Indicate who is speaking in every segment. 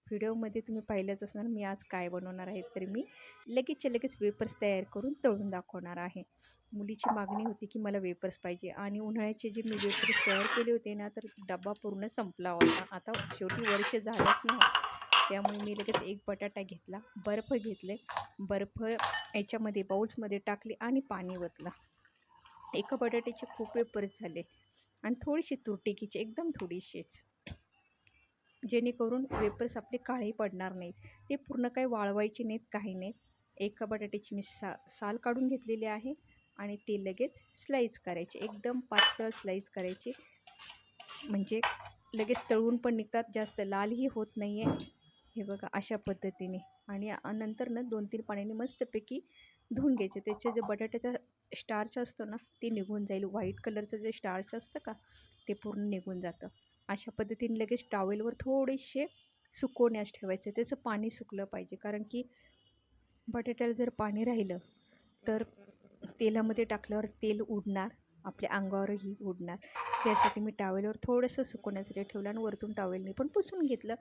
Speaker 1: व्हिडिओमध्ये तुम्ही पाहिलंच असणार मी आज काय बनवणार आहे. तर मी लगेचच्या लगेच वेपर्स तयार करून तळून दाखवणार आहे. मुलीची मागणी होती की मला वेपर्स पाहिजे आणि उन्हाळ्याचे जे मी वेपर्स तयार केले होते ना, तर डबा पूर्ण संपला होता. आता शेवटी वर्ष झालंच ना, त्यामुळे मी लगेच एक बटाटा घेतला, बर्फ घेतले, बर्फ याच्यामध्ये बाउल्समध्ये टाकले आणि पाणी ओतलं. एका बटाट्याचे खूप वेपर्स झाले आणि थोडीशी तूर टेकीची, एकदम थोडीशीच, जेणेकरून वेपर्स आपले काळे पडणार नाहीत. ते पूर्ण काही वाळवायचे नाहीत, काही नाहीत. एका बटाट्याची मी साल काढून घेतलेली आहे आणि ते लगेच स्लाईस करायचे, एकदम पातळ स्लाईस करायचे, म्हणजे लगेच तळून पण निघतात, जास्त लालही होत नाही आहे. हे बघा अशा पद्धतीने. आणि नंतर ना 2-3 पाण्याने मस्तपैकी धुवून घ्यायचे. त्याचे जे बटाट्याचा स्टार्च असतो ना, ते निघून जाईल. व्हाईट कलरचं जे स्टार्च असतं का, ते पूर्ण निघून जातं. अशा पद्धतीने लगेच टॉवेलवर थोडेसे सुकवण्यास ठेवायचे. त्याचं पाणी सुकलं पाहिजे, कारण की बटाट्याला जर पाणी राहिलं तर तेलामध्ये टाकल्यावर तेल उडणार, आपल्या अंगावरही उडणार. त्यासाठी मी टॉवेलवर थोडंसं सुकवण्यासाठी ठेवलं आणि वरतून टॉवेलने पण पुसून घेतलं.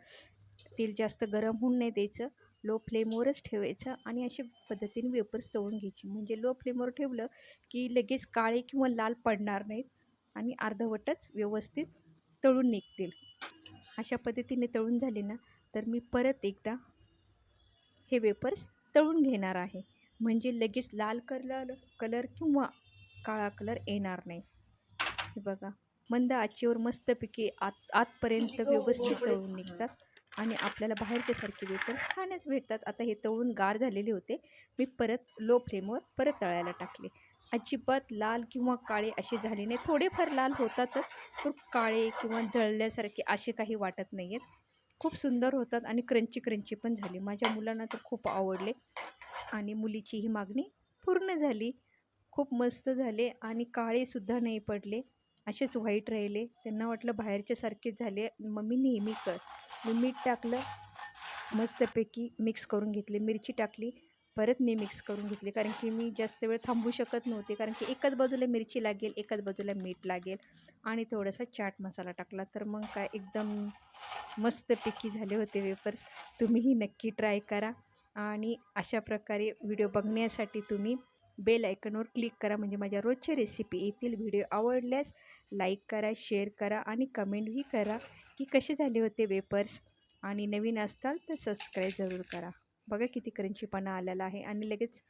Speaker 1: तेल जास्त गरम होऊन नाही द्यायचं, लो फ्लेमवरच ठेवायचं आणि अशा पद्धतीने वेपर्स तळून घ्यायची. म्हणजे लो फ्लेमवर ठेवलं की लगेच काळे किंवा लाल पडणार नाहीत आणि अर्धवटच व्यवस्थित तळून निघतील. अशा पद्धतीने तळून झाले ना, तर मी परत एकदा हे वेपर्स तळून घेणार आहे, म्हणजे लगेच लाल कलर किंवा काळा कलर येणार नाही. हे बघा, मंद आचेवर मस्तपैकी आतपर्यंत व्यवस्थित तळून निघतात आणि आपल्याला बाहेरच्यासारखे वेपर्स खाण्यास भेटतात. आता हे तळून गार झालेले होते, मी परत लो फ्लेमवर परत तळायला टाकले. अजिबात लाल किंवा काळे असे झाले नाही. थोडेफार लाल होतातच, पण काळे किंवा जळल्यासारखे असे काही वाटत नाही आहेत. खूप सुंदर होतात आणि क्रंची क्रंची पण झाली. माझ्या मुलांना तर खूप आवडले आणि मुलीची ही मागणी पूर्ण झाली. खूप मस्त झाले आणि काळेसुद्धा नाही पडले, असेच व्हाईट राहिले. त्यांना वाटलं बाहेरच्यासारखेच झाले. मम्मी नेहमी कर. मी मीठ टाकलं, मस्तपैकी मिक्स करून घेतले, मिरची टाकली, परत मी मिक्स करून घेतले, कारण की मी जास्त वेळ थांबू शकत नव्हते, कारण की एकाच बाजूला मिरची लागेल, एकाच बाजूला मीठ लागेल आणि थोडासा चाट मसाला टाकला, तर मग काय एकदम मस्तपैकी झाले होते वेपर्स. तुम्हीही नक्की ट्राय करा आणि अशा प्रकारे व्हिडिओ बघण्यासाठी तुम्ही बेल आयकॉनवर क्लिक करा, म्हणजे माझ्या रोजच्या रेसिपी येतील. व्हिडिओ आवडल्यास लाईक करा, शेअर करा आणि कमेंटही करा की कसे झाले होते वेपर्स. आणि नवीन असताल तर सबस्क्राईब जरूर करा. बघा किती क्रंचीपणा आलेला आहे आणि लगेच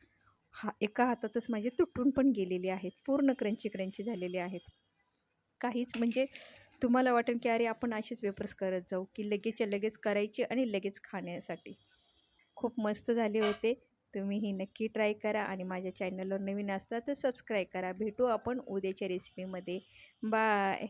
Speaker 1: एका हातातच माझे तुटून पण गेलेले आहेत, पूर्ण क्रंची क्रंची झालेले आहेत. काहीच म्हणजे तुम्हाला वाटेल की अरे आपण असेच वेपर्स करत जाऊ, की लगेचच्या लगेच करायचे आणि लगेच खाण्यासाठी. खूप मस्त झाले होते. तुम्हीही नक्की ट्राय करा आणि माझ्या चॅनलवर नवीन असता तर सबस्क्राईब करा. भेटू आपण उद्याच्या रेसिपीमध्ये. बाय.